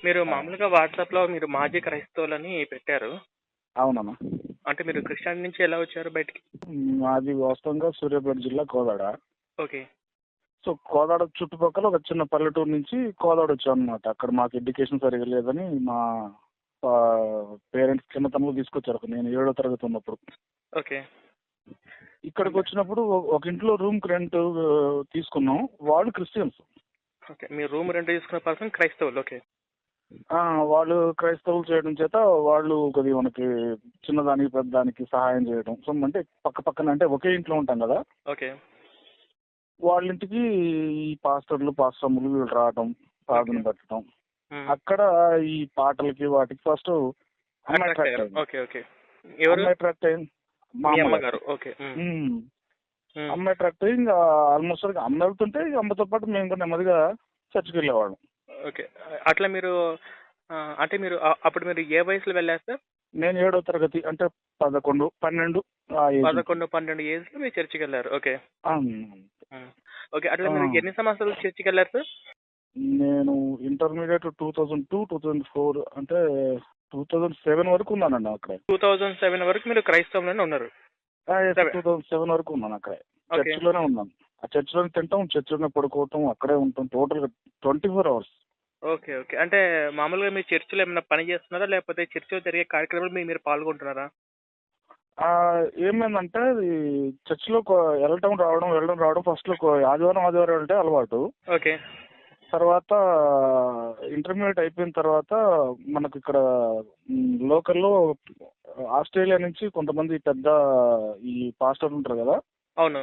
మీరు ఆ! మామూలుగా వాట్సాప్‌లో మీరు మాజీ క్రైస్తవులని పెట్టారు. అవునన్నా. అంటే మీరు క్రిస్టియానిటీ నుంచి ఎలా వచ్చారు బయటికి? మాది వాస్తవంగా సూర్యాపేట జిల్లా కోదాడ. ఓకే. సో, కోదాడ చుట్టుపక్కల ఒక చిన్న పల్లెటూరు నుంచి కోదాడ వచ్చామన్నమాట. అక్కడ మాకు ఎడ్యుకేషన్ సరిగ్గా లేదని మా పేరెంట్స్ చిన్నతనంలో తీసుకొచ్చారు. నేను 7వ తరగతి ఉన్నప్పుడు. ఓకే. ఇక్కడికి అంటే వచ్చినప్పుడు ఒక ఇంట్లో రూమ్‌కి రెంట్ తీసుకున్నాం. వాళ్ళు క్రిస్టియన్స్. ఓకే. మీరు రూమ్ రెంట్ తీసుకున్న పర్సన్ క్రైస్తవులు. ఓకే. ఆ! వాళ్ళు క్రైస్తవులు చేయడం చేత వాళ్ళు కొద్దిగా మనకి చిన్నదానికి, పెద్దదానికి సహాయం చేయడం. సో, అంటే పక్కన అంటే ఒకే ఇంట్లో ఉంటాం కదా! ఓకే. వాళ్ళింటికి ఈ పాస్టర్‌లు వీళ్ళు రావటం, ఓకే. ప్రార్థన పెట్టడం. హ్మ్. అక్కడ ఈ పాటలకి వాటికి ఫస్ట్ అమ్మ అట్రాక్ట్ అట్రాక్ట్ అయ్యారు. అయింది. ఓకే. ఓకే. ఎవరు? అమ్మ అట్రాక్ట్ అయింది. మా మీ అమ్మగారు. అమ్మగారు. ఓకే. హ్మ్. హ్మ్. హ్మ్. అమ్మ అట్రాక్ట్ అయ్యి ఇంక ఆల్మోస్ట్ అమ్మ వెళ్తుంటే ఇక అమ్మతో పాటు మేము కూడా నెమ్మదిగా చర్చికెళ్ళేవాళ్ళం. ఓకే. అట్లా మీరు అంటే మీరు అప్పుడు మీరు ఏ వయసులో వెళ్లారు సార్? నేను 7వ తరగతి అంటే 11, 12 ఆ ఏజ్ 11, ఉంటుంది. 12 ఏజ్‌లో మీరు చర్చికెళ్లారు. ఓకే. హ్మ్. హ్మ్. ఓకే. అట్లా ఆ! మీరు ఎన్ని సంవత్సరాలు చర్చికెళ్లారు సార్? నేను ఇంటర్మీడియేట్ 2002, 2004 అంటే 2007 వరకు ఉన్నానండి అక్కడే. 2007 వరకు మీరు క్రైస్తవంలోనే ఉన్నారు. యెస్. 7. 2007 వరకు ఉన్నాను అక్కడే. ఓకే. చర్చిలోనే ఉన్నాను. ఆ చర్చిలోనే తింటాం, చర్చిలోనే పడుకోవటం, అక్కడే ఉంటాం టోటల్‌గా 24 అవర్స్. ఓకే. ఓకే. అంటే మామూలుగా మీరు చర్చిలో ఏమన్నా పని చేస్తున్నారా? లేకపోతే చర్చిలో జరిగే కార్యక్రమాలు మీరు పాల్గొంటున్నారా? ఏమైందంటే అది చర్చిలో వెళ్ళడం, రావడం ఫస్ట్‌లో ఆదివారం వెళ్తే అలవాటు. ఓకే. తర్వాత ఇంటర్మీడియేట్ అయిపోయిన తర్వాత మనకిక్కడ లోకల్‌లో ఆస్ట్రేలియా నుంచి కొంతమంది పెద్ద ఈ పాస్టర్లు ఉంటారు కదా! అవును.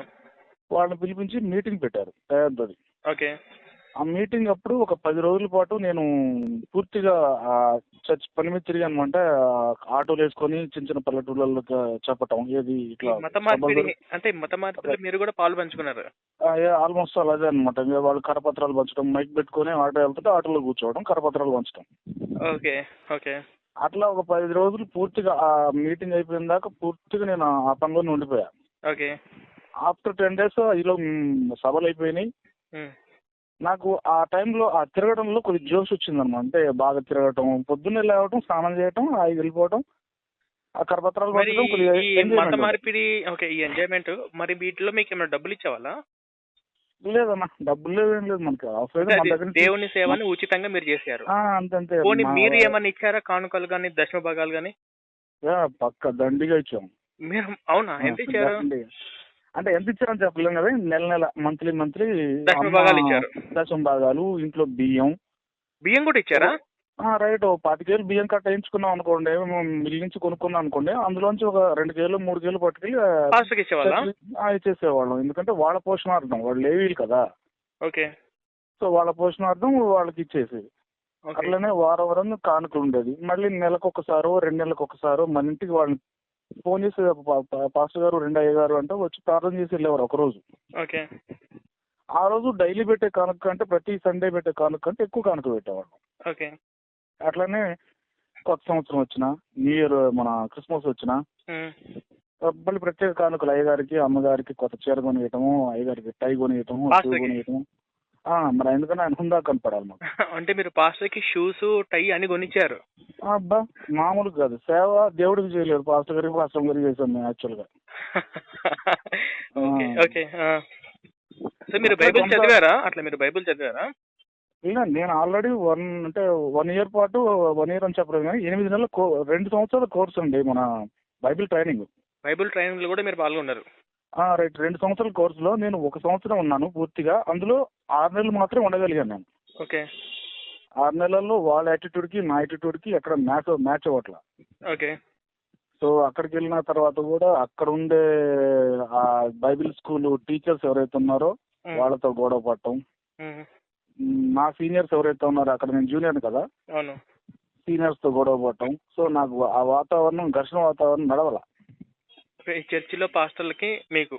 వాళ్ళని పిలిపించి మీటింగ్ పెట్టారు పెద్దది. ఓకే. ఆ మీటింగ్ అప్పుడు ఒక 10 రోజుల పాటు నేను పూర్తిగా చర్చ్ పని మీద తిరిగానన్నమాట. ఆటోలేసుకొని చిన్న చిన్న పల్లెటూర్లలో చెప్పటం. ఏది ఈ ఇట్లా మత సభలు మార్పిడి అంటే మత మార్పిడిలో మీరు కూడా పాలు పంచుకున్నారు. ఆల్మోస్ట్ అలాగే అనమాట. ఇంక వాళ్ళు కరపత్రాలు పంచడం, మైక్ పెట్టుకొని ఆటో వెళ్తుంటే ఆటోలో కూర్చోవడం, కరపత్రాలు పంచడం. ఓకే. ఓకే. అట్లా ఒక 10 రోజులు పూర్తిగా ఆ మీటింగ్ అయిపోయిన దాకా పూర్తిగా నేను ఆ పనిలోనే ఉండిపోయా. ఓకే. ఆఫ్టర్ 10 డేస్ సభలు అయిపోయినాయి. హ్మ్. నాకు ఆ టైంలో ఆ తిరగడంలో కొద్దిగా జోష్ వచ్చిందన్నమాట. అంటే బాగా తిరగటం, పొద్దున్నే లేవటం, స్నానం చేయటం, హాయిగా వెళ్ళిపోవటం, ఆ కరపత్రాలు మరి పంచడం కొద్దిగా ఈ మత ఎంజాయ్మెంట్ ఉండేది. మార్పిడి ఓకే. ఈ ఎంజాయ్‌మెంట్ మరి వీటిలో మీకేమైనా డబ్బులు ఇచ్చేవాళ్ళా? లేదన్నా డబ్బులు లేదు ఏం లేదు మనకి. అంటే అవసరం మన అది దగ్గర నుంచి దేవుని సేవని ఉచితంగా మీరు చేశారు. అంతే అంతే. పోనీ మా మీరు ఏమన్నా ఇచ్చారా కానుకలు గాని, దశమ భాగాలు గాని? పక్కా దండిగా ఇచ్చాం. మీరు అవునా? ఎంత ఇచ్చారు? దండిగా. అంటే ఎంత ఇచ్చారని చెప్పలేం కదా! నెల మంత్లీ దశమ అమ్మ భాగాలు ఇచ్చారు. దశమ భాగాలు, ఇంట్లో బియ్యం. బియ్యం కూడా ఒక ఇచ్చారా? రైట్. ఓ 25 కేజీలు బియ్యం కట్ట వేయించుకున్నాం అనుకోండి. మిల్ నుంచి కొనుక్కున్నాం అనుకోండి. అందులోంచి ఒక 2 కేజీలు, 3 కేజీలు పట్టుకెళ్ళి పాస్టర్‌కి ఇచ్చేవాళ్ళా? చర్చికి ఇచ్చేసేవాళ్ళం. ఎందుకంటే వాళ్ళ పోషణార్థం. వాళ్ళు లేవీలు కదా! ఓకే. సో వాళ్ళ పోషణార్థం వాళ్ళకి ఇచ్చేసేది. ఓకే. అట్లనే వారం కానుకలు ఉండేది. మళ్ళీ నెలకొకసారో, 2 నెలలకొకసారో మన ఇంటికి వాళ్ళని ఫోన్ చేసి పాస్టర్ గారు, రెండు అయ్యగారు అంటే వచ్చి ప్రార్థన చేసి వెళ్ళేవారు ఒకరోజు. ఓకే. ఆ రోజు డైలీ పెట్టే కానుక కంటే ప్రతి సండే పెట్టే కానుక కంటే ఎక్కువ కానుక పెట్టేవాళ్ళం. ఓకే. అట్లనే కొత్త సంవత్సరం వచ్చినా, న్యూ ఇయర్ మన క్రిస్మస్ వచ్చినా హ్మ్. మళ్ళీ ప్రత్యేక కానుకలు అయ్యగారికి, అమ్మగారికి కొత్త చీర కొనియటము, అయ్యగారికి టై కొనియటము, షూ పాస్టర్‌కి. కొనియటము. మరి ఎందుకంటే ఆయన హుందా కనపడాలి మాకు. అంటే మీరు పాస్టర్‌కి షూసు, టై అన్ని కొనిచ్చారు. అబ్బా! మామూలుగా కాదు. సేవ దేవుడికి చేయలేదు. పాస్టర్ గారికి చేశాం మేము యాక్చువల్‌గా. ఓకే. ఆ! ఓకే. ఆ! సో, మీరు అట్లా బైబిల్ చదివారా? అట్లా మీరు బైబిల్ చదివారా? నేను ఆల్రెడీ 1 ఇయర్ పాటు 1 ఇయర్ అని చెప్పలేదు కానీ 8 నెలల 2 సంవత్సరాల కోర్స్ అండి మన బైబిల్ ట్రైనింగ్. బైబిల్ ట్రైనింగ్‌లో కూడా మీరు పాల్గొన్నారు. రైట్. 2 సంవత్సరాల కోర్సులో నేను 1 సంవత్సరం ఉన్నాను పూర్తిగా. అందులో 6 నెలలు మాత్రమే ఉండగలిగాను నేను. ఓకే. 6 నెలల్లో వాళ్ళ యాటిట్యూడ్‌కి, నా యాటిట్యూడ్‌కి ఎక్కడ మ్యాచ్ అవ్వట్ల. ఓకే. సో అక్కడికి వెళ్ళిన తర్వాత కూడా అక్కడ ఉండే బైబిల్ స్కూల్ టీచర్స్ ఎవరైతే ఉన్నారో హ్మ్. వాళ్ళతో గొడవ పడటం. హ్మ్. నా సీనియర్స్ ఎవరైతే ఉన్నారో అక్కడ నేను జూనియర్‌ని కదా! అవును. సీనియర్స్‌తో గొడవ పడటం. సో నాకు ఆ వాతావరణం ఘర్షణ వాతావరణం నడవల. ఓకే. ఈ చర్చిలో పాస్టర్‌లకి మీకు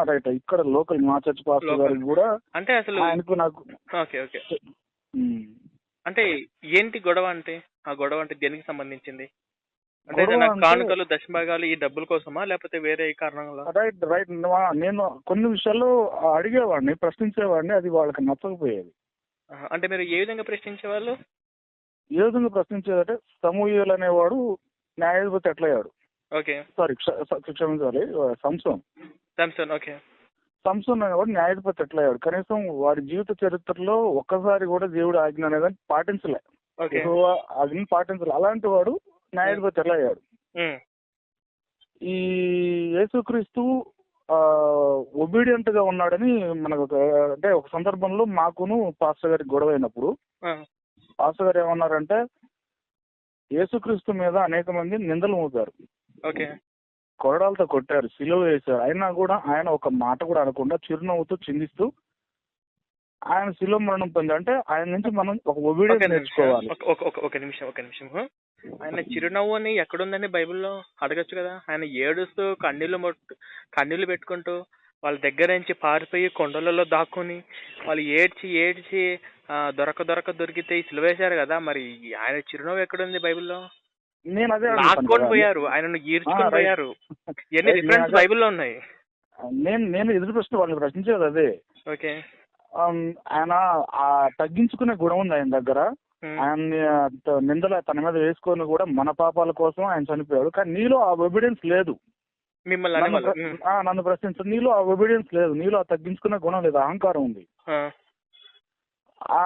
రైట్. ఇక్కడ లోకల్ మా చర్చ్ పాస్టర్ లోకల్. గారికి కూడా అంటే అసలు ఆయనకు నాకు ఓకే. ఓకే. హ్మ్. అంటే ఏంటి గొడవ అంటే? ఆ గొడవ అంటే దేనికి సంబంధించింది? అంటే గొడవ ఏదైనా అంటే కానుకలు, దశభాగాలు ఈ డబ్బుల కోసమా? లేకపోతే వేరే కారణంలా? రైట్. నేను కొన్ని విషయాల్లో అడిగేవాడిని, ప్రశ్నించేవాడిని. అది వాళ్ళకి నచ్చకపోయేది. ఆహా! అంటే మీరు ఏ విధంగా ప్రశ్నించేవాళ్ళు? ఏ విధంగా ప్రశ్నించేదంటే సమూయేలు అనేవాడు న్యాయాధిపతి ఎట్లయ్యాడు, ఓకే. సారీ క్షమించాలి, సంసోన్ సామ్సన్. ఓకే. సంసోన్ అనేవాడు న్యాయాధిపతి ఎట్లయ్యాడు. కనీసం వాడి జీవిత చరిత్రలో ఒక్కసారి కూడా దేవుడు ఆజ్ఞ అనేది పాటించలే, ఓకే. యెహోవా ఆజ్ఞ పాటించలే. అలాంటి వాడు న్యాయాధిపతి ఎలా అయ్యాడు? ఉమ్. ఈ యేసుక్రీస్తు ఒబీడియంట్ గా ఉన్నాడని మనకు అంటే ఒక సందర్భంలో మాకును పాస్టర్ గారికి గొడవ అయినప్పుడు ఆ, పాస్టర్ గారు ఏమన్నారంటే యేసుక్రీస్తు మీద అనేక మంది నిందలు మోపారు, ఓకే. కొరడాలతో కొట్టారు, సిలువ వేశారు. అయినా కూడా ఆయన ఒక మాట కూడా అనకుండా చిరునవ్వుతూ చిందిస్తూ ఆయన సిలువ మరణం పొంది. అంటే ఆయన నుంచి మనం ఒక ఒక ఒబీడియన్స్ నిమిషం. నేర్చుకోవాలి. ఒక నిమిషం. ఆయన చిరునవ్వు అని ఎక్కడుందండి బైబిల్లో? అడగచ్చు కదా. ఆయన ఏడుస్తూ కన్నీళ్లు పెట్టుకుంటూ వాళ్ళ దగ్గర నుంచి పారిపోయి కొండలలో దాక్కుని వాళ్ళు ఏడ్చి ఏడ్చి దొరికితే సిలువేశారు కదా. మరి ఆయన చిరునవ్వు ఎక్కడుంది బైబిల్లో? నేను అదే అడుగుతాను లాక్కొని కదా. పోయారు, ఆయనను ఈడ్చుకొని రైట్. పోయారు. ఎన్ని నేను రిఫరెన్స్ అదే- బైబిల్లో ఉన్నాయి. నేను ఎదురు ప్రశ్న వాళ్ళని ప్రశ్నించేది అదే. ఓకే. ఆయన ఆ తగ్గించుకునే గుణం ఉంది ఆయన దగ్గర. ఉమ్. ఆయన్ని నిందల తన మీద వేసుకొని కూడా మన పాపాల కోసం ఆయన చనిపోయాడు. కానీ నీలో ఆ ఒబీడియన్స్ లేదు. మిమ్మల్ని అనేవాళ్ళు. ఉమ్. నన్ను ప్రశ్నించు, నీలో ఆ ఒబీడియన్స్ లేదు, నీలో ఆ తగ్గించుకునే గుణం లేదు, అహంకారం ఉంది ఆ,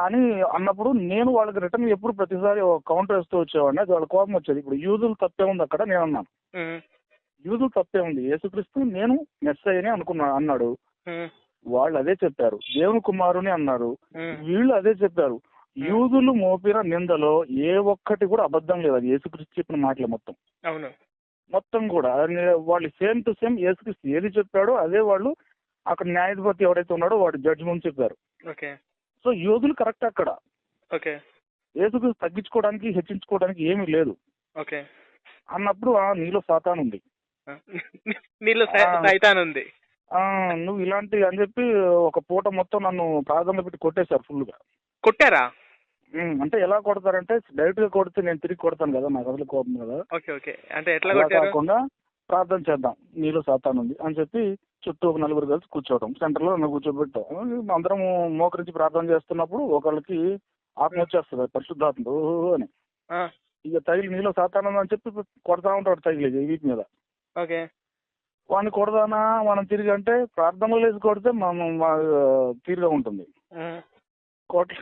అని అన్నప్పుడు నేను వాళ్ళకి రిటర్న్ ఎప్పుడు ప్రతిసారి కౌంటర్ వేస్తూ వచ్చేవాడిని. అది వాళ్ళ కోపం వచ్చేది. ఇప్పుడు యూదులు తప్పే ఉంది అక్కడ. నేను అన్నాను ఉమ్, యూదులు తప్పే ఉంది, యేసుక్రీస్తు నేను మెస్సయ్యని అన్నాడు. ఉమ్, వాళ్ళు అదే చెప్పారు. దేవుని కుమారుని అన్నారు, ఉమ్. వీళ్ళు అదే చెప్పారు. యూదులు మోపిన నిందలో ఏ ఒక్కటి కూడా అబద్ధం లేదు. అది యేసుక్రీస్తు చెప్పిన మాటలే అవును. మొత్తం కూడా. వాళ్ళు సేమ్ టు సేమ్ యేసుక్రీస్తు ఏది చెప్పాడో అదే వాళ్ళు అక్కడ న్యాయాధిపతి ఎవరైతే ఉన్నాడో వాడు జడ్జి ముందు చెప్పారు. ఓకే. సో యూదులు కరెక్ట్ అక్కడ. ఓకే. యేసుక్రీస్తు తగ్గించుకోవడానికి హెచ్చించుకోవడానికి ఏమీ లేదు ఓకే. అన్నప్పుడు నీలో సాతాను ఉంది, నీళ్ళు సైతాన్ ఉంది. నువ్వు ఇలాంటి అని చెప్పి ఒక పూట మొత్తం నన్ను ప్రార్థనలో పెట్టి కొట్టేశారు ఫుల్ గా. కొట్టారా? అంటే ఎలా కొడతారంటే డైరెక్ట్ గా కొడితే నేను తిరిగి కొడతాను కదా, నాకు అసలు కోపం కదా. ఓకే. ఓకే. అంటే ఎట్లా అలా కొట్టారు? కాకుండా ప్రార్థన చేద్దాం, నీలో సాతాను ఉంది అని చెప్పి చుట్టూ ఒక నలుగురు కలిసి కూర్చోవడం, సెంటర్ లో నన్ను కూర్చోబెట్టాం. అందరం మోకరించి ప్రార్థన చేస్తున్నప్పుడు ఒకళ్ళకి ఆత్మ వచ్చేస్తుంది, పరిశుద్ధాత్మ ఓహో అని. ఆ, ఇక తగిలి నీలో సాతాను ఉంది అని చెప్పి కొడతా ఉంటాడు తగిలి వీటి మీద. ఓకే. వాడిని కొడదానా మనం తిరిగి అంటే ప్రార్థనలో వేసి కొడితే మనం తీరుగా ఉంటుంది, ఉమ్, కొట్ల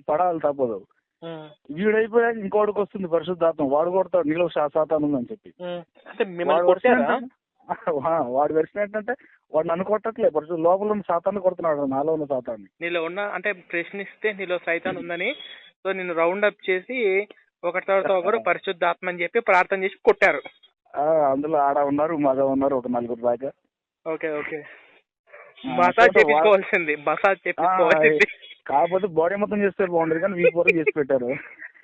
పడాలి తప్పదు. ఉమ్, వీడైపోయాక ఇంకోటికి వస్తుంది పరిశుద్ధాత్మ, వాడు కొడతాడు నీలో సాతాను ఉందని చెప్పి. ఉమ్. అంటే మిమ్మల్ని వాడు వెర్షన్ కొట్టారా? వాడు వెర్షన్ ఏంటంటే వాడు నన్ను కొట్టట్లే, పరిశుద్ధ లోపల ఉన్న సాతాన్ని కొడుతున్నాడు, నాలో ఉన్న సాతాన్ని. నీలో ఉన్న అంటే ప్రశ్నిస్తే నీలో సైతాన్ ఉందని సో నిన్ను రౌండ్ అప్ చేసి ఒకటి తర్వాత ఒకరు పరిశుద్ధాత్మ అని చెప్పి ప్రార్థన చేసి కొట్టారు. అందులో ఆడ ఉన్నారు, మగ ఉన్నారు, ఒక నలుగురు దాకా. ఓకే. ఓకే. మసాజ్ చేపించుకోవాల్సింది. కాకపోతే బాడీ మొత్తం చేస్తే బాగుండదు కానీ వీక్ వరకు చేసి పెట్టారు.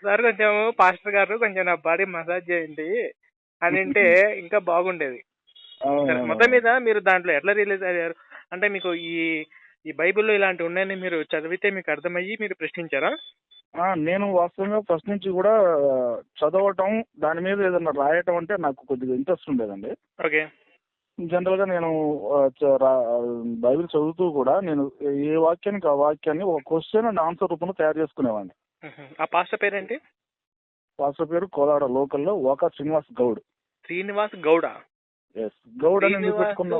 సార్ కొంచెం పాస్టర్ గారు కొంచెం నా బాడీ మసాజ్ చేయండి అని అంటే ఇంకా బాగుండేది. సరే, మొత్తం మీద మీరు దాంట్లో ఎట్లా రియలైజ్ అయ్యారు? అంటే మీకు ఈ బైబిల్లో ఇలాంటి ఉన్నాయని మీరు చదివితే మీకు అర్థమయ్యి మీరు ప్రశ్నించారా? నేను వాస్తవంగా ఫస్ట్ నుంచి కూడా చదవటం, దాని మీద ఏదన్నా రాయటం అంటే నాకు కొద్దిగా ఇంట్రెస్ట్ ఉండేదండి. ఓకే. జనరల్ గా నేను బైబిల్ చదువుతూ కూడా నేను ఏ వాక్యానికి ఆ వాక్యాన్ని ఒక క్వశ్చన్ అండ్ ఆన్సర్ రూపంలో తయారు చేసుకునేవాడిని. ఆ పాస్టర్ పేరేంటి? పాస్టర్ పేరు కోదాడ లోకల్లో ఓకా శ్రీనివాస్ గౌడ్. శ్రీనివాస్ గౌడ. ఎస్, గౌడ్ అని పెట్టుకున్నా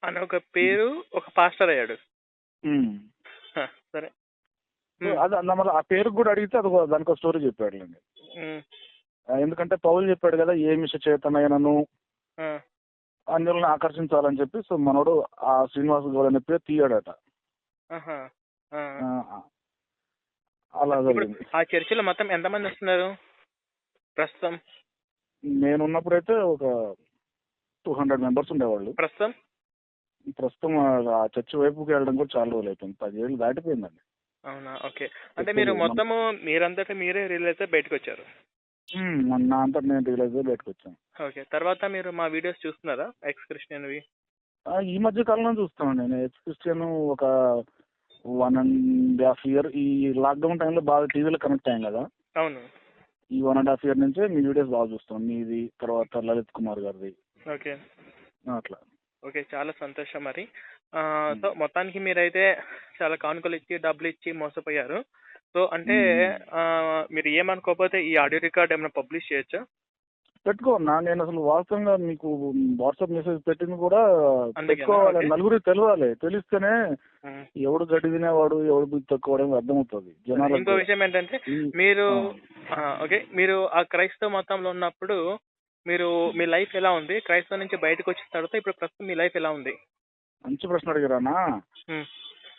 అని ఒక పేరు ఒక పాస్టర్ అయ్యాడు. సరే. అది మళ్ళీ ఆ పేరు కూడా అడిగితే అది దానికి ఒక స్టోరీ చెప్పాడు అండి. ఎందుకంటే పౌలు చెప్పాడు కదా, ఏ మిష చేతనైనను అన్యులను ఆకర్షించాలని చెప్పి. సో మనోడు ఆ శ్రీనివాస్ గౌడ్ అనే పేరు తీయాడట. అలా జరిగింది. ఆ చర్చిలో మొత్తం ఎంతమంది వస్తున్నారు ప్రస్తుతం? నేనున్నప్పుడైతే ఒక 200 మెంబర్స్ ఉండేవాళ్ళు. ప్రస్తుతం ఆ చర్చి వైపుకి వెళ్ళడం కూడా చాలా రోజులు అయిపోయింది, 10 ఏళ్ళు దాటిపోయిందండి. అవునా? ఓకే. అంటే మీరు మొత్తము మీరంతటా మీరే రిలీజ్ అయితే బయటకు వచ్చారు? నా అంతా నేను రియలైజ్ బయటకు వచ్చాను. ఓకే. తర్వాత మీరు మా వీడియోస్ చూస్తున్నారా ఎక్స్ క్రిస్టియన్వి? ఈ మధ్య కాలంలో చూస్తాను నేను ఎక్స్ క్రిస్టియన్. ఒక 1.5 year ఈ లాక్డౌన్ టైంలో బాగా టీవీలో కనెక్ట్ అయ్యాం కదా. అవును. ఈ 1.5 year నుంచే మీ వీడియోస్ బాగా చూస్తాం, మీది తర్వాత లలిత్ కుమార్ గారిది. ఓకే. అట్లా. ఓకే, చాలా సంతోషం. మరి సో మొత్తానికి మీరైతే చాలా కానుకలు ఇచ్చి డబ్బులు ఇచ్చి మోసపోయారు. సో అంటే మీరు ఏమనుకోకపోతే ఈ ఆడియో రికార్డ్ ఏమైనా పబ్లిష్ చేయొచ్చా? పెట్టుకోన్నా. నేను అసలు వాస్తవంగా మీకు వాట్సాప్ మెసేజ్ పెట్టింది కూడా అందుకేనా? పెట్టుకోవాలి, ఓకే. నలుగురికి తెలియాలి. తెలిస్తేనే ఎవడు గడ్డి తినేవాడు ఎవడు బుద్ధి తక్కువ అర్థమవుతుంది జనాలకు ఇంకో కూడా. విషయం ఏంటంటే ఈ- మీరు ఆ. ఓకే, మీరు ఆ క్రైస్తవ మతంలో ఉన్నప్పుడు మీరు మీ లైఫ్ ఎలా ఉంది? క్రైస్తవ నుంచి బయటకు వచ్చిన తర్వాత ఇప్పుడు ప్రస్తుతం మీ లైఫ్ ఎలా ఉంది? మంచి ప్రశ్న అడిగారానా. ఉమ్,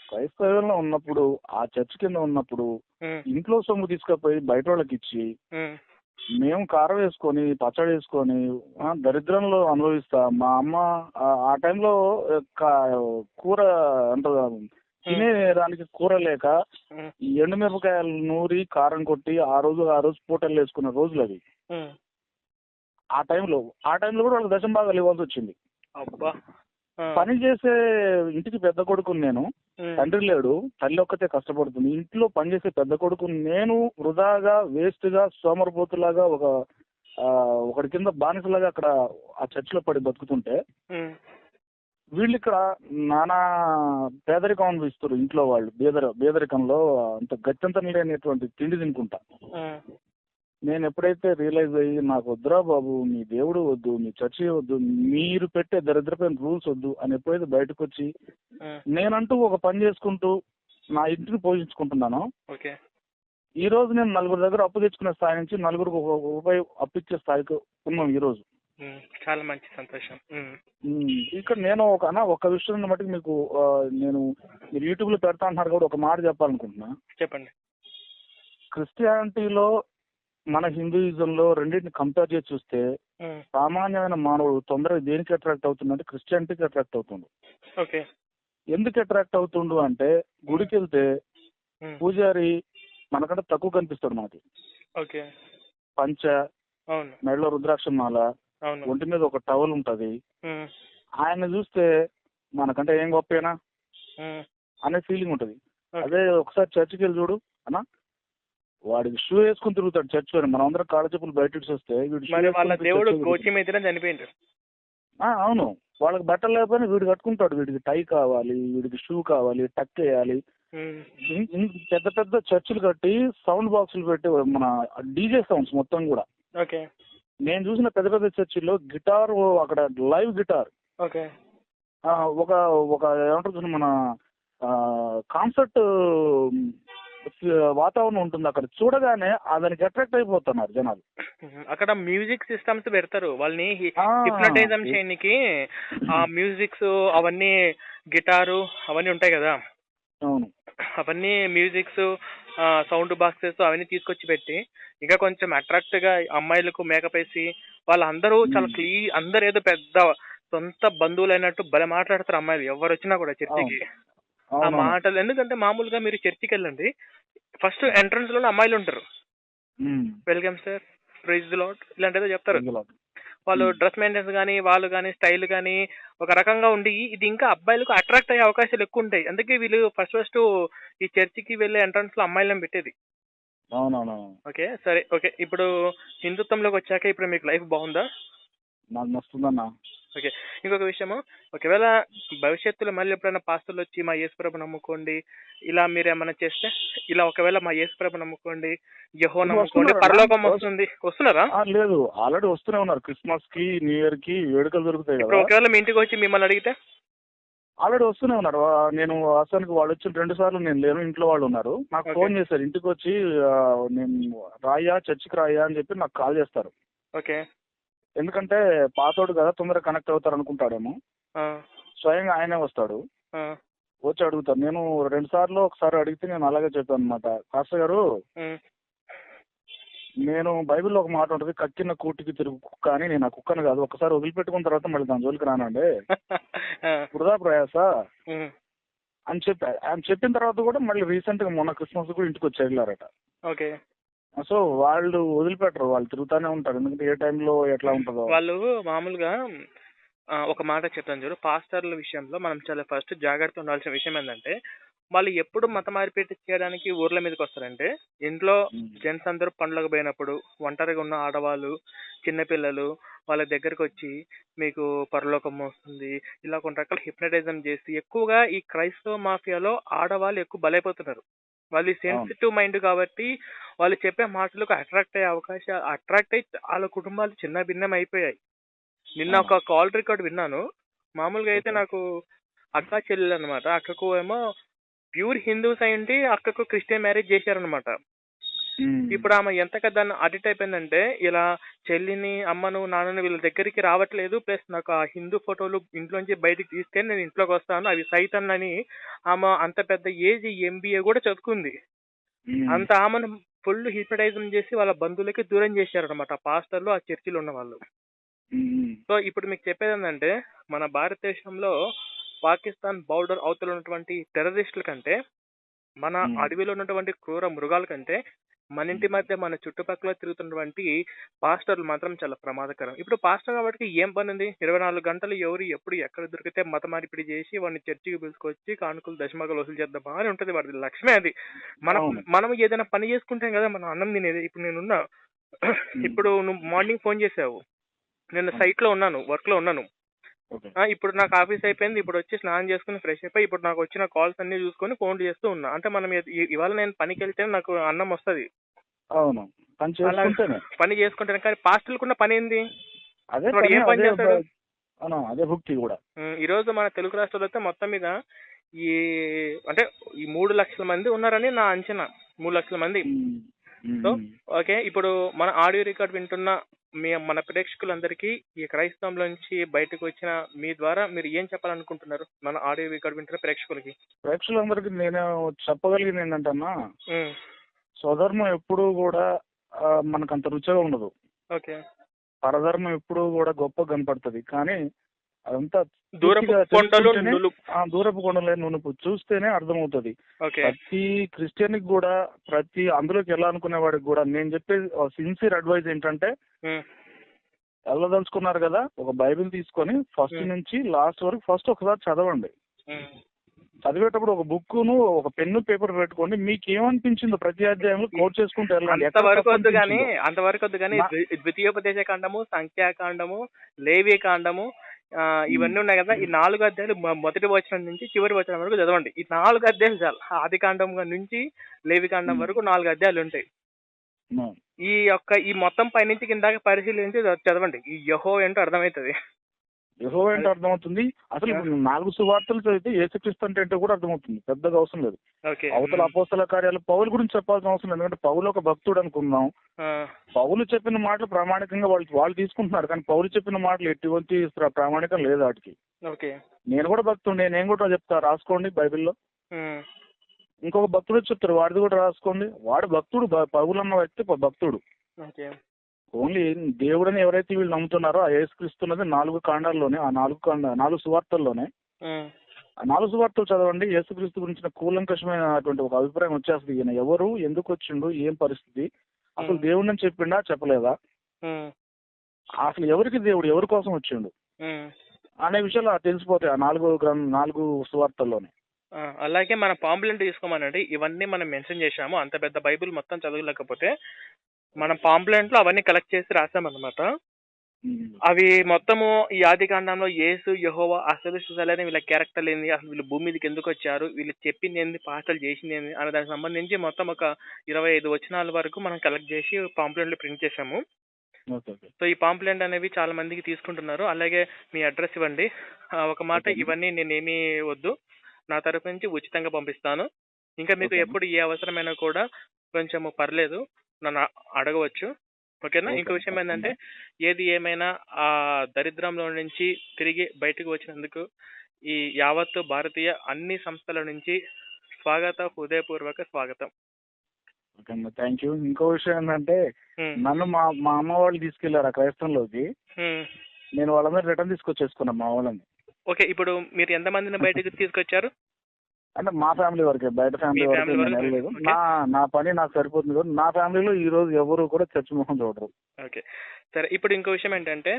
క్రైస్తవంలో ఉన్నప్పుడు ఆ చర్చ్ కింద ఉన్నప్పుడు ఉమ్, ఇంట్లో సొమ్ము తీసుకుపోయి బయట వాళ్ళకి ఇచ్చి ఉమ్, మేము కారం వేసుకొని పచ్చడి వేసుకొని దరిద్రంలో అనుభవిస్తా. మా అమ్మ ఆ టైంలో కూర అంటే తినేదానికి కూర లేక ఉమ్, ఈ ఎండుమిరపకాయలు నూరి కారం కొట్టి ఆ రోజు పూటలు వేసుకున్న రోజులు అవి. ఉమ్. ఆ టైంలో కూడా వాళ్ళకి దశం భాగాలు ఇవ్వాల్సి వచ్చింది. అబ్బా. పని చేసే ఇంటికి పెద్ద కొడుకుని నేను, తండ్రి లేడు, తల్లి ఒక్కతే కష్టపడుతుంది. ఇంట్లో పనిచేసే పెద్ద కొడుకు నేను వృధాగా వేస్ట్ గా సోమరపోతులాగా ఒకటి కింద బానిసలాగా అక్కడ ఆ చర్చిలో పడి బతుకుతుంటే వీళ్ళు ఇక్కడ నానా పేదరికం అనిపిస్తారు. ఇంట్లో వాళ్ళు పేదరికంలో అంత గత్యంతరం లేనటువంటి తిండి తినుకుంటా. నేను ఎప్పుడైతే రియలైజ్ అయ్యి నాకు వద్దురా బాబు, మీ దేవుడు వద్దు, మీ చర్చి వద్దు, మీరు పెట్టే దరిద్రమైన రూల్స్ వద్దు అని ఎప్పుడైతే బయటకు వచ్చి నేనంటూ ఒక పని చేసుకుంటూ నా ఇంటిని పోషించుకుంటున్నాను. ఈ రోజు నేను నలుగురు దగ్గర అప్పు తెచ్చుకునే స్థాయి నుంచి నలుగురికి ఒక రూపాయి అప్పిచ్చే స్థాయికి ఉన్నాం ఈ రోజు. చాలా మంచి సంతోషం. ఇక్కడ నేను ఒక విషయం మటుకు మీకు నేను మీరు యూట్యూబ్ లో పెడతా అంటున్నారు కూడా ఒక మాట చెప్పాలనుకుంటున్నా. చెప్పండి. క్రిస్టియానిటీలో మన హిందూయిజంలో రెండింటిని కంపేర్ చేసి చూస్తే సామాన్యమైన మానవుడు తొందరగా దేనికి అట్రాక్ట్ అవుతుందంటే క్రిస్టియానిటీకి అట్రాక్ట్ అవుతుండు. ఓకే. ఎందుకు అట్రాక్ట్ అవుతుండు అంటే గుడికి వెళ్తే పూజారి మనకంటే తక్కువ కనిపిస్తాడు మనకి. ఓకే. పంచ, మెడలో రుద్రాక్షమాల, ఒంటి మీద ఒక టవల్ ఉంటది. ఆయన చూస్తే మనకంటే ఏం గొప్పేనా అనే ఫీలింగ్ ఉంటది. అదే ఒకసారి చర్చికి వెళ్ళి చూడు అన్నా, వాడికి షూ వేసుకుని తిరుగుతాడు చర్చ్ అని. మనం అందరం కాళ్ళ చెప్పులు బయట వస్తే చనిపోయింది. అవును, వాళ్ళకి బట్టలు లేకపోయినా వీడు కట్టుకుంటాడు. వీడికి టై కావాలి, వీడికి షూ కావాలి, టక్ వేయాలి. పెద్ద పెద్ద చర్చిలు కట్టి సౌండ్ బాక్సులు పెట్టి మన డీజే సౌండ్స్ మొత్తం కూడా. నేను చూసిన పెద్ద పెద్ద చర్చిల్లో గిటార్, అక్కడ లైవ్ గిటార్, ఒక ఒక ఏమంటారు మన కాన్సర్ట్ వాతావరణం ఉంటుంది అక్కడ. చూడగానే దానికి అట్రాక్ట్ అయిపోతున్నారు జనాలు. అక్కడ మ్యూజిక్ సిస్టమ్స్ పెడతారు వాళ్ళని హిప్నటైజం చేయడానికి. ఆ మ్యూజిక్స్ అవన్నీ గిటారు అవన్నీ ఉంటాయి కదా. అవును, అవన్నీ మ్యూజిక్స్ సౌండ్ బాక్సెస్ అవన్నీ తీసుకొచ్చి పెట్టి ఇంకా కొంచెం అట్రాక్ట్ గా అమ్మాయిలకు మేకప్ వేసి వాళ్ళందరూ చాలా అందరు ఏదో పెద్ద సొంత బంధువులు అయినట్టు భలే మాట్లాడతారు అమ్మాయిలు ఎవరు వచ్చినా కూడా చర్చికి. ఆ మాటలు ఎందుకంటే మామూలుగా మీరు చర్చికి వెళ్ళండి, ఫస్ట్ ఎంట్రన్స్ లో అమ్మాయిలు ఉంటారు. Welcome sir, praise the lord ఇలాంటిదో చెప్తారు. వాళ్ళు డ్రెస్ మెయింటెనెన్స్ కానీ వాళ్ళు కానీ స్టైల్ కానీ ఒక రకంగా ఉండి ఇది ఇంకా అబ్బాయిలకు అట్రాక్ట్ అయ్యే అవకాశాలు ఎక్కువ ఉంటాయి. అందుకే వీళ్ళు ఫస్ట్ ఈ చర్చికి వెళ్ళే ఎంట్రన్స్ లో అమ్మాయిలను పెట్టేది. ఓకే సరే. ఓకే, ఇప్పుడు హిందుత్వంలోకి వచ్చాక ఇప్పుడు మీకు లైఫ్ బాగుందా? నాకు మస్తుందన్నా. ఓకే, ఇంకొక విషయము, ఒకవేళ భవిష్యత్తులో మళ్ళీ ఎప్పుడైనా పాస్టర్లు వచ్చి మా యేసుప్రభు నమ్ముకోండి ఇలా మీరు ఏమైనా చేస్తే, ఇలా ఒకవేళ మా యేసుప్రభు నమ్ముకోండి, యెహోవా నమ్ముకోండి, పరలోకం వస్తుంది, వస్తున్నారా? లేదు, ఆల్రెడీ వస్తూనే ఉన్నారు. క్రిస్మస్ కి, న్యూ ఇయర్ కి వేడుకలు దొరుకుతాయి కదా. ఒకవేళ మీ ఇంటికి వచ్చి మిమ్మల్ని అడిగితే? ఆల్రెడీ వస్తూనే ఉన్నారు. నేను అసలు వాళ్ళు వచ్చిన 2 సార్లు నేను లేను, ఇంట్లో వాళ్ళు ఉన్నారు. నాకు ఫోన్ చేశారు ఇంటికి వచ్చి, నేను చర్చికి రాయా అని చెప్పి నాకు కాల్ చేస్తారు. ఓకే. ఎందుకంటే పాతోడు కదా, తొందరగా కనెక్ట్ అవుతారు అనుకుంటాడేమో. స్వయంగా ఆయనే వస్తాడు, వచ్చి అడుగుతారు. నేను 2 సార్లు ఒకసారి అడిగితే నేను అలాగే చెప్పాను అనమాట. పాస్టర్ గారు, నేను బైబిల్లో ఒక మాట ఉంటుంది, కక్కిన కూటికి తిరుగు కుక్క అని. నేను ఆ కుక్కను కాదు, ఒకసారి వదిలిపెట్టుకున్న తర్వాత మళ్ళీ దాని జోలికి రానండి, వృధా ప్రయాస అని చెప్పి ఆయన చెప్పిన తర్వాత కూడా మళ్ళీ రీసెంట్ గా మొన్న క్రిస్మస్ కూడా ఇంటికి వచ్చి వెళ్ళారట. ఓకే. సో వాళ్ళు వదిలిపెట్టరు, వాళ్ళు తిరుగుతానే ఉంటారు. ఎందుకంటే ఏ టైంలో ఎట్లా ఉంటుందో. వాళ్ళు మామూలుగా ఒక మాట చెప్తాను చూడు, పాస్టర్ల విషయంలో మనం చాలా ఫస్ట్ జాగ్రత్త ఉండాల్సిన విషయం ఏంటంటే, వాళ్ళు ఎప్పుడు మత మార్పిడి చేయడానికి ఊర్ల మీదకి వస్తారంటే, ఇంట్లో జెంట్స్ అందరూ పండ్లకు పోయినప్పుడు ఒంటరిగా ఉన్న ఆడవాళ్ళు, చిన్నపిల్లలు వాళ్ళ దగ్గరకు వచ్చి మీకు పరలోకం వస్తుంది ఇలా కొన్ని రకాల హిప్నటైజం చేసి, ఎక్కువగా ఈ క్రైస్తవ మాఫియాలో ఆడవాళ్ళు ఎక్కువ బలైపోతున్నారు. వాళ్ళు అవును. సెన్సిటివ్ మైండ్ కాబట్టి వాళ్ళు చెప్పే మాటలకు అట్రాక్ట్ అయ్యే అట్రాక్ట్ అయ్యి వాళ్ళ కుటుంబాలు చిన్న భిన్నం అయిపోయాయి. నిన్న అవును. ఒక కాల్ రికార్డ్ విన్నాను. మామూలుగా అయితే ఓకే. నాకు అక్క చెల్లెలు అనమాట. అక్కకు ఏమో ప్యూర్ హిందూస్ అయ్యుండి అక్కకు క్రిస్టియన్ మ్యారేజ్ చేశారనమాట. ఉమ్. ఇప్పుడు ఆమె ఎంతగా దాన్ని అడిక్ట్ అయిపోయిందంటే, ఇలా చెల్లిని, అమ్మను, నాన్నను వీళ్ళ దగ్గరికి రావట్లేదు. ప్లస్ నాకు ఆ హిందూ ఫోటోలు ఇంట్లోంచి బయటికి తీసుకెళ్ళి నేను ఇంట్లోకి వస్తాను, అవి సైతన్ అని. ఆమె అంత పెద్ద ఏజ్ ఎంబీఏ కూడా చదువుకుంది. ఉమ్. అంత ఆమెను ఫుల్ హిప్నటైజం చేసి వాళ్ళ బంధువులకి దూరం చేశారనమాట ఆ పాస్టర్లు, ఆ చర్చిలో ఉన్న వాళ్ళు. ఉమ్. సో ఇప్పుడు మీకు చెప్పేది ఏంటంటే, మన భారతదేశంలో పాకిస్తాన్ బౌర్డర్ అవతల ఉన్నటువంటి టెర్రరిస్టుల కంటే, మన ఉమ్. అడవిలో ఉన్నటువంటి క్రూర మృగాల కంటే, మన ఇంటి మధ్య మన చుట్టుపక్కల తిరుగుతున్నటువంటి పాస్టర్లు మాత్రం చాలా ప్రమాదకరం. ఇప్పుడు పాస్టర్ కాబట్టి ఏం పని ఉంది? 24 గంటలు ఎవరు ఎప్పుడు ఎక్కడ దొరికితే మత మార్పిడి చేసి వాడిని చర్చికి పిలుచుకొచ్చి కానుకలు దశమగలు వసూలు చేద్దామా అని ఉంటుంది వాడి లక్ష్యమే అది. మనం అవును. మనం ఏదైనా పని చేసుకుంటాం కదా మనం అన్నం తినేది. ఇప్పుడు నేనున్నా, ఇప్పుడు నువ్వు మార్నింగ్ ఫోన్ చేసావు, నేను అవును. సైట్ లో ఉన్నాను, వర్క్ లో ఉన్నాను. ఓకే. ఇప్పుడు నాకు ఆఫీస్ అయిపోయింది, ఇప్పుడు వచ్చి స్నానం చేసుకుని ఫ్రెష్ అయిపోయి ఇప్పుడు నాకు వచ్చిన కాల్స్ అన్ని చూసుకొని ఫోన్ చేస్తూ ఉన్నా. అంటే మనం ఇవాళ నేను పనికి వెళ్తే నాకు అన్నం వస్తుంది, అవును. పని అలా చేసుకుంటేనే పని చేసుకుంటాను. కానీ పాస్టర్లకున్న పని ఏంది? అదే వాడు పని, ఏం పని అదే చేస్తాడు? అవును, అదే భక్తి కూడా. ఈ రోజు మన తెలుగు రాష్ట్రాల్లో అయితే మొత్తం మీద ఈ అంటే ఈ 3 లక్షల మంది ఉన్నారని నా అంచనా. 3 లక్షల మంది. ఉమ్. సో ఉమ్. ఓకే, ఇప్పుడు మన ఆడియో రికార్డ్ వింటున్న మన ప్రేక్షకులందరికీ ఈ క్రైస్తవంలో నుంచి బయటకు వచ్చిన మీ ద్వారా మీరు ఏం చెప్పాలనుకుంటున్నారు మన ఆడియో రికార్డ్ వింటున్న ప్రేక్షకులకి? ప్రేక్షకులందరికీ నేను చెప్పగలిగింది ఏంటంటన్నా, ఉమ్, స్వధర్మం ఎప్పుడూ కూడా మనకంత రుచిగా ఉండదు. ఓకే. పరధర్మం ఎప్పుడూ కూడా గొప్ప కనపడుతుంది. కానీ అదంతా దూరపు పూర్తిగా కొండలు తెలుసుకుంటేనే, నులుపు. దూరపు కొండలే నునుపు చూస్తేనే అర్థమవుతుంది. ఓకే. ప్రతి క్రిస్టియన్కి కూడా, ప్రతి అందులోకి వెళ్ళాలనుకునే వాడికి కూడా నేను చెప్పే సిన్సియర్ అడ్వైజ్ ఏంటంటే, ఉమ్, వెళ్ళదలుచుకున్నారు కదా, ఒక బైబిల్ తీసుకొని ఫస్ట్ నుంచి లాస్ట్ వరకు ఫస్ట్ ఒకసారి చదవండి. ఉమ్. చదివేటప్పుడు ఒక బుక్కును, ఒక పెన్ను, పేపర్ పెట్టుకోండి. మీకు ఏమనిపించిందో ప్రతి అధ్యాయంలో కోట్ చేసుకుంటూ వెళ్ళండి. ఎక్కడ అంతవరకు తప్పు వద్దు కానీ అనిపించిందో. అంతవరకు వద్దు కానీ ద్వితీయోపదేశ కాండము, సంఖ్యాకాండము, లేవి కాండము, ఇవన్నీ ఉన్నాయి కదా, ఈ 4 అధ్యాయాలు మొదటి వచనం నుంచి చివరి వచనం వరకు చదవండి. ఈ 4 అధ్యాయాలు చాలు. ఆది కాండం నుంచి లేవి కాండం వరకు 4 అధ్యాయాలు ఉంటాయి. ఈ మొత్తం పైనుంచి కిందాక పరిశీలించి చదవండి. ఈ యెహోవా ఏంటో అర్థమవుతుంది. యెహోవా అంటే అర్థమవుతుంది. అసలు ఇప్పుడు 4 సువార్తలు చదివితే యేసుక్రీస్తు అంటే ఏంటో కూడా అర్థమవుతుంది. పెద్దగా అవసరం లేదు. ఓకే. అవతల అపోస్తల కార్యాలు పౌలు గురించి చెప్పాల్సిన అవసరం లేదు. ఎందుకంటే పౌలు ఒక భక్తుడు అనుకుందాం. పౌలు చెప్పిన మాటలు ప్రామాణికంగా వాళ్ళు తీసుకుంటున్నారు. కానీ పౌలు చెప్పిన మాటలు ఎటువంటి ప్రామాణికం లేదు వాటికి. ఓకే. నేను కూడా భక్తుడే, నేను కూడా చెప్తా, రాసుకోండి బైబిల్లో. ఇంకొక భక్తుడు చెప్తారు, వాడిది కూడా రాసుకోండి. వాడు భక్తుడు, పౌలు అన్న వ్యక్తి భక్తుడు. ఓకే. ఓన్లీ దేవుడని ఎవరైతే వీళ్ళు నమ్ముతున్నారో ఆ యేసుక్రీస్తున్నది 4 కాండాల్లోనే, ఆ 4 సువార్తల్లోనే. ఆ 4 సువార్తలు చదవండి. యేసుక్రీస్తు గురించిన కూలంకషమైనటువంటి ఒక అభిప్రాయం వచ్చేస్తుంది. ఈయన ఎవరు, ఎందుకు వచ్చిండు, ఏం పరిస్థితి, అసలు దేవుడిని చెప్పిండా చెప్పలేదా, అసలు ఎవరికి దేవుడు, ఎవరి కోసం వచ్చిండు అనే విషయాలు తెలిసిపోతాయి ఆ 4 సువార్తల్లోనే. అలాగే మన పాంప్లెంట్ తీసుకోమనండి. ఇవన్నీ మనం మెన్షన్ చేశాము. అంత పెద్ద బైబిల్ మొత్తం చదవలేకపోతే మనం పాంప్లెంట్ లో అవన్నీ కలెక్ట్ చేసి రాసామన్నమాట. అవి మొత్తము ఈ ఆది కాండంలో యేసు, యెహోవా, అసలు సిసలైన వీళ్ళ క్యారెక్టర్ ఏంది, అసలు వీళ్ళు భూమి మీదకి ఎందుకు వచ్చారు, వీళ్ళు చెప్పింది ఏంది, పాస్టర్లు చేసింది ఏంది అనే దానికి సంబంధించి మొత్తం ఒక 25 వచనాల వరకు మనం కలెక్ట్ చేసి పాంప్లెంట్లు ప్రింట్ చేసాము. సో ఈ పాంప్లెంట్ అనేవి చాలా మందికి తీసుకుంటున్నారు. అలాగే మీ అడ్రస్ ఇవ్వండి. ఒక మాట, ఇవన్నీ నేనేమీ వద్దు, నా తరపు నుంచి ఉచితంగా పంపిస్తాను. ఇంకా మీకు ఎప్పుడు ఏ అవసరమైనా కూడా కొంచెం పర్లేదు, నన్ను అడగవచ్చు. ఓకేనా? ఇంకో విషయం ఏంటంటే, ఏది ఏమైనా ఆ దరిద్రంలో నుంచి తిరిగి బయటకు వచ్చినందుకు ఈ యావత్తు భారతీయ అన్ని సంస్థల నుంచి హృదయపూర్వక స్వాగతం. Thank you. ఇంకో విషయం ఏంటంటే, నన్ను మా అమ్మ వాళ్ళు తీసుకెళ్లారు ఆ క్రైస్తవంలోకి. నేను వాళ్ళ మీద రిటర్న్ తీసుకొచ్చేసుకున్నాను మా వాళ్ళని. ఓకే. ఇప్పుడు మీరు ఎంతమందిని బయటకు తీసుకొచ్చారు? అంటే మా ఫ్యామిలీ వరకే, బయట ఫ్యామిలీ వరకు నేను వెళ్ళలేదు. నా పని నాకు సరిపోతుంది. నా ఫ్యామిలీలో ఈ రోజు ఎవరు కూడా చర్చి ముఖం చూడరు. ఓకే, సరే. ఇప్పుడు ఇంకో విషయం ఏంటంటే,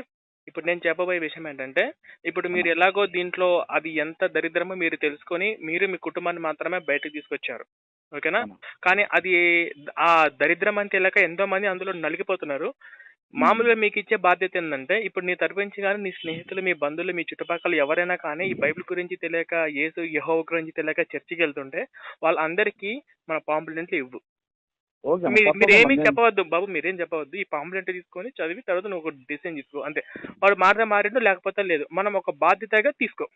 ఇప్పుడు నేను చెప్పబోయే విషయం ఏంటంటే, ఇప్పుడు మీరు ఎలాగో దీంట్లో అది ఎంత దరిద్రమో మీరు తెలుసుకొని మీరు మీ కుటుంబాన్ని మాత్రమే బయటకు తీసుకొచ్చారు. ఓకేనా? కానీ అది ఆ దరిద్రం అని తెలియక ఎంతో మంది అందులో నలిగిపోతున్నారు. మామూలుగా మీకు ఇచ్చే బాధ్యత ఏంటంటే, ఇప్పుడు నీ తరపు నుంచి కానీ నీ స్నేహితులు, మీ బంధువులు, మీ చుట్టుపక్కల ఎవరైనా కానీ ఈ బైబిల్ గురించి తెలియక, యేసు యెహోవా గురించి తెలియక చర్చికి వెళ్తుంటే వాళ్ళందరికీ మన పాంప్లెంట్లు ఇవ్వు. ఓకే అన్న, మీరు తప్పకుండా ఏమీ నేను చెప్పవద్దు బాబు, మీరేం చెప్పవద్దు. ఈ పాంప్లెంట్ తీసుకొని చదివి తర్వాత నువ్వు ఒక డిసిజన్ తీసుకో అంతే. వాడు మారితే మారిండు, లేకపోతే లేదు. మనం ఒక బాధ్యతగా తీసుకో.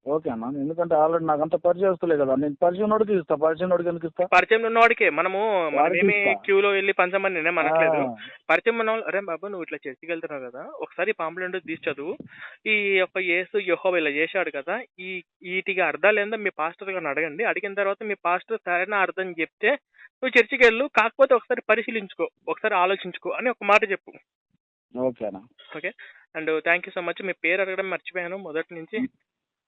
ఓకే అన్న, ఎందుకంటే ఆల్రెడీ నాకు అంత పరిచయస్తులే కదా, నేను పరిచయం నోడికి ఇస్తా, పరిచయం నోడికి ఎందుకు ఇస్తా? పరిచయం ఉన్నవాడికే వాడికి మనమేమి ఇస్తా. క్యూలో వెళ్ళి పంచమని నేనే అనట్లేదు. ఆ, పరిచయం ఉన్న వాళ్ళు, అరే బాబు నువ్వు ఇట్లా చర్చికి వెళ్తున్నావు కదా, ఒకసారి పాంప్లెంట్ తీసి చదువు. ఈ యొక్క యేసు యెహోవా ఇలా చేశాడు కదా, ఈ వీటికి అర్థాలు ఏందో మీ పాస్టర్ గారిని అడగండి. అడిగిన తర్వాత మీ పాస్టర్ సరైన అర్థం చెప్తే నువ్వు చర్చికి వెళ్ళు, కాకపోతే ఒకసారి పరిశీలించుకో, ఒకసారి ఆలోచించుకో అని ఒక మాట చెప్పు. ఓకే అన్న. Okay. And thank you so much. మీ పేరు అడగడం మర్చిపోయాను మొదటి నుంచి.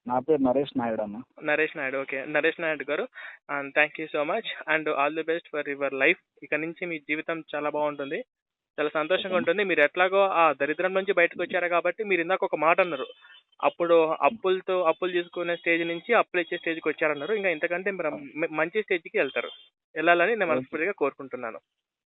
నా పేరు నరేష్ నాయుడు అన్న. నరేష్ నాయుడు. ఓకే, నరేష్ నాయుడు గారు, and thank you so much and all the best for your life. ఇక నుంచి మీ జీవితం చాలా బాగుంటుంది, చాలా సంతోషంగా ఉంటుంది. మీరు ఎట్లాగో ఆ దరిద్రం నుంచి బయటకు వచ్చారు కాబట్టి, మీరు ఇందాక ఒక మాట అన్నారు, అప్పుడు అప్పులు తీసుకునే స్టేజ్ నుంచి అప్పులు ఇచ్చే స్టేజ్కి వచ్చారన్నారు. ఇంకా ఇంతకంటే మీరు మంచి స్టేజ్కి వెళ్తారు, వెళ్ళాలని నేను మనస్ఫూర్తిగా కోరుకుంటున్నాను.